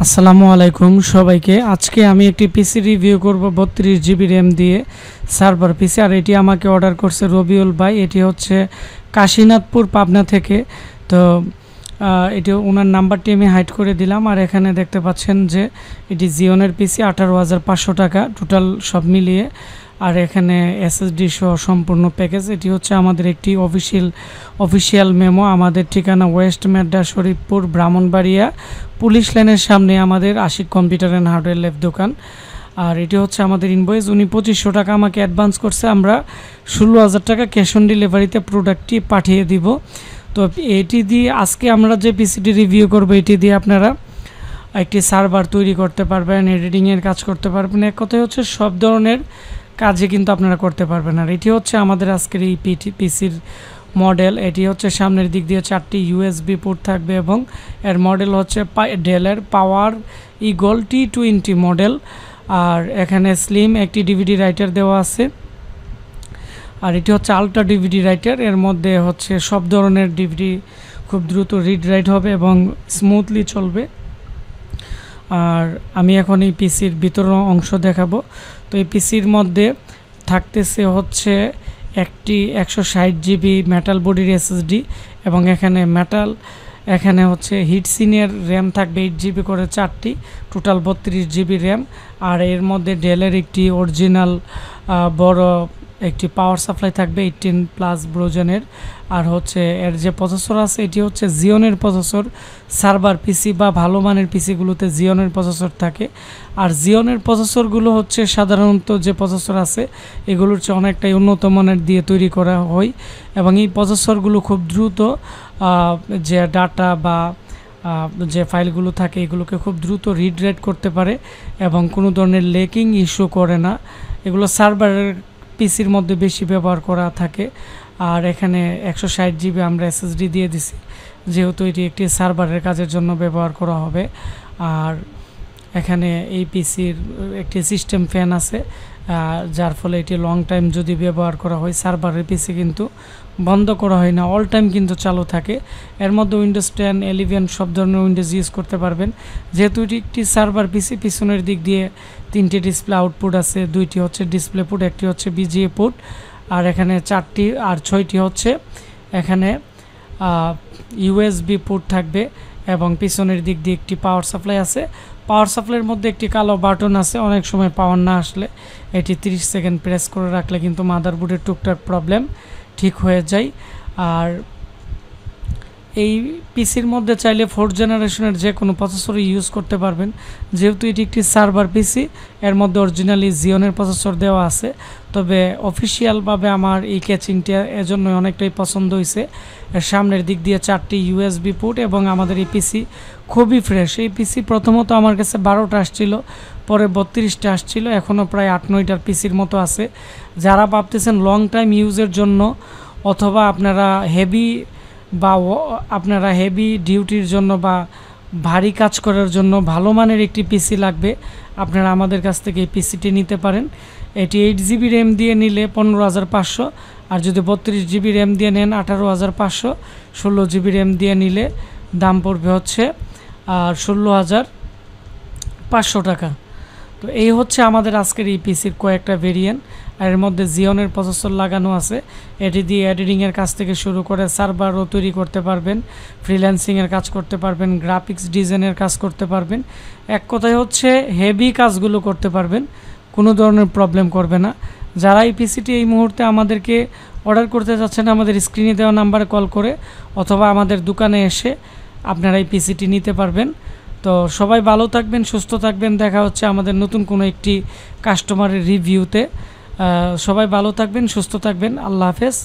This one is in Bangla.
আসসালামু আলাইকুম সবাইকে। আজকে আমি একটি পিসি রিভিউ করব 32 জিবি র্যাম দিয়ে সার্ভার পিসি। আর এটি আমাকে অর্ডার করছে রবিউল ভাই। এটি হচ্ছে কাশীনাথপুর পাবনা থেকে। তো এটি ওনার নাম্বারটি আমি হাইড করে দিলাম। আর এখানে দেখতে পাচ্ছেন যে এটি জিওনের পিসি 18,500 টাকা টোটাল সব মিলিয়ে। আর এখানে এসএসডি সহ সম্পূর্ণ প্যাকেজ। এটি হচ্ছে আমাদের একটি অফিসিয়াল মেমো। আমাদের ঠিকানা ওয়েস্ট মেড্ডা শরীফপুর ব্রাহ্মণবাড়িয়া পুলিশ লাইনের সামনে আমাদের Ashik computer and hardware lab দোকান। আর এটি হচ্ছে আমাদের ইনভয়েস। উনি 2500 টাকা আমাকে অ্যাডভান্স করছে। আমরা 16,000 টাকা ক্যাশ অন ডেলিভারিতে প্রোডাক্টটি পাঠিয়ে দিব। তো এটি দিয়ে আজকে আমরা যে পিসিটি রিভিউ করব, এটি দিয়ে আপনারা একটি সার্ভার তৈরি করতে পারবেন, এডিটিংয়ের কাজ করতে পারবেন। এক কথায় হচ্ছে সব ধরনের কাজে কিন্তু আপনারা করতে পারবেন। আর এটি হচ্ছে আমাদের আজকের এই পিসির মডেল। এটি হচ্ছে সামনের দিক দিয়ে 4টি ইউএসবি পোর্ট থাকবে এবং এর মডেল হচ্ছে ডেলের পাওয়ার ইগল T20 মডেল। আর এখানে স্লিম একটি ডিভিডি রাইটার দেওয়া আছে। আর এটি হচ্ছে আলট্রা ডিভিডি রাইটার। এর মধ্যে হচ্ছে সব ধরনের ডিভিডি খুব দ্রুত রিড রাইট হবে এবং স্মুথলি চলবে। আর আমি এখন এই পিসির ভিতর অংশ দেখাবো। তো এই পিসির মধ্যে থাকতেছে হচ্ছে একটি 160 জিবি মেটাল বডির এসএসডি এবং এখানে হচ্ছে হিটসিনের র্যাম থাকবে 8 জিবি করে 4টি, টোটাল 32 জিবি র্যাম। আর এর মধ্যে ডেলের একটি অরিজিনাল বড় একটি পাওয়ার সাপ্লাই থাকবে 18+ ব্রোজেনের। আর হচ্ছে এর যে প্রসেসর আছে এটি হচ্ছে জিওনের প্রসেসর। সার্ভার পিসি বা ভালো মানের পিসিগুলোতে জিওনের প্রসেসর থাকে। আর জিওনের প্রসেসরগুলো হচ্ছে সাধারণত যে প্রসেসর আছে এগুলোর চেয়ে অনেকটাই উন্নত মানের দিয়ে তৈরি করা হয় এবং এই প্রসেসরগুলো খুব দ্রুত যে ডাটা বা যে ফাইলগুলো থাকে এগুলোকে খুব দ্রুত রিড রাইট করতে পারে এবং কোনো ধরনের লেকিং ইস্যু করে না। এগুলো সার্ভারের পিসির মধ্যে বেশি ব্যবহার করা থাকে। আর এখানে 160 জিবি আমরা এসএসডি দিয়ে দিছি, যেহেতু এটি একটি সার্ভারের কাজের জন্য ব্যবহার করা হবে। আর এখানে এই পিসির একটি সিস্টেম ফ্যান আছে, যার ফলে এটি লং টাইম যদি ব্যবহার করা হয় সার্ভারের পিসি কিন্তু বন্ধ করা হয় না, অল টাইম কিন্তু চালু থাকে। এর মধ্যে উইন্ডোজ 10, 11 সব ধরনের উইন্ডোজ ইউজ করতে পারবেন। যেহেতু এটি একটি সার্ভার পিসি, পিছনের দিক দিয়ে 3টি ডিসপ্লে আউটপুট আছে, 2টি হচ্ছে ডিসপ্লে পোর্ট, একটি হচ্ছে বিজিএ পোর্ট। আর এখানে 4টি আর 6টি হচ্ছে এখানে ইউএসবি পোর্ট থাকবে এবং পিছনের দিক দিয়ে একটি পাওয়ার সাপ্লাই আছে। পাওয়ার সাপ্লাইয়ের মধ্যে একটি কালো বাটন আছে। অনেক সময় পাওয়ার না আসলে এটি 30 সেকেন্ড প্রেস করে রাখলে কিন্তু মাদারবোর্ডের টুকটাক প্রবলেম ঠিক হয়ে যায়। আর এই পিসির মধ্যে চাইলে 4th জেনারেশনের যে কোনো প্রসেসর ইউজ করতে পারবেন। যেহেতু এটি একটি সার্ভার পিসি, এর মধ্যে অরিজিনালি জিওনের প্রসেসর দেওয়া আছে। তবে অফিসিয়ালভাবে আমার এই ক্যাচিংটা এজন্য অনেকটাই পছন্দ হয়েছে। এর সামনের দিক দিয়ে 4টি ইউএসবি পোর্ট এবং আমাদের এই পিসি খুবই ফ্রেশ। এই পিসি প্রথমত আমার কাছে 12টা আসছিল, পরে 32টা আসছিল, এখনও প্রায় 8-9টার পিসির মতো আছে। যারা ভাবতেছেন লং টাইম ইউজের জন্য অথবা আপনারা হেভি ডিউটির জন্য বা ভারী কাজ করার জন্য ভালো মানের একটি পিসি লাগবে, আপনারা আমাদের কাছ থেকে এই পিসিটি নিতে পারেন। এটি 8 জিবি র্যাম দিয়ে নিলে 15,500, আর যদি 32 জিবি র্যাম দিয়ে নেন 18,500, 16 জিবি র্যাম দিয়ে নিলে দাম পড়বে হচ্ছে 16,500 টাকা। তো এই হচ্ছে আমাদের আজকের এই পিসির কয়েকটা ভেরিয়েন্ট। আর এর মধ্যে জিওনের প্রসেসর লাগানো আছে। এটি দিয়ে এডিটিংয়ের কাজ থেকে শুরু করে সার্ভারও তৈরি করতে পারবেন, ফ্রিল্যান্সিংয়ের কাজ করতে পারবেন, গ্রাফিক্স ডিজাইনের কাজ করতে পারবেন। এক কথায় হচ্ছে হেভি কাজগুলো করতে পারবেন, কোনো ধরনের প্রবলেম করবে না। যারা এই পিসিটি এই মুহূর্তে আমাদেরকে অর্ডার করতে যাচ্ছেন আমাদের স্ক্রিনে দেওয়া নাম্বারে কল করে অথবা আমাদের দোকানে এসে আপনারা এই পিসিটি নিতে পারবেন। তো সবাই ভালো থাকবেন, সুস্থ থাকবেন। দেখা হচ্ছে আমাদের নতুন কোনো একটি কাস্টমারের রিভিউতে। সবাই ভালো থাকবেন, সুস্থ থাকবেন। আল্লাহ হাফেজ।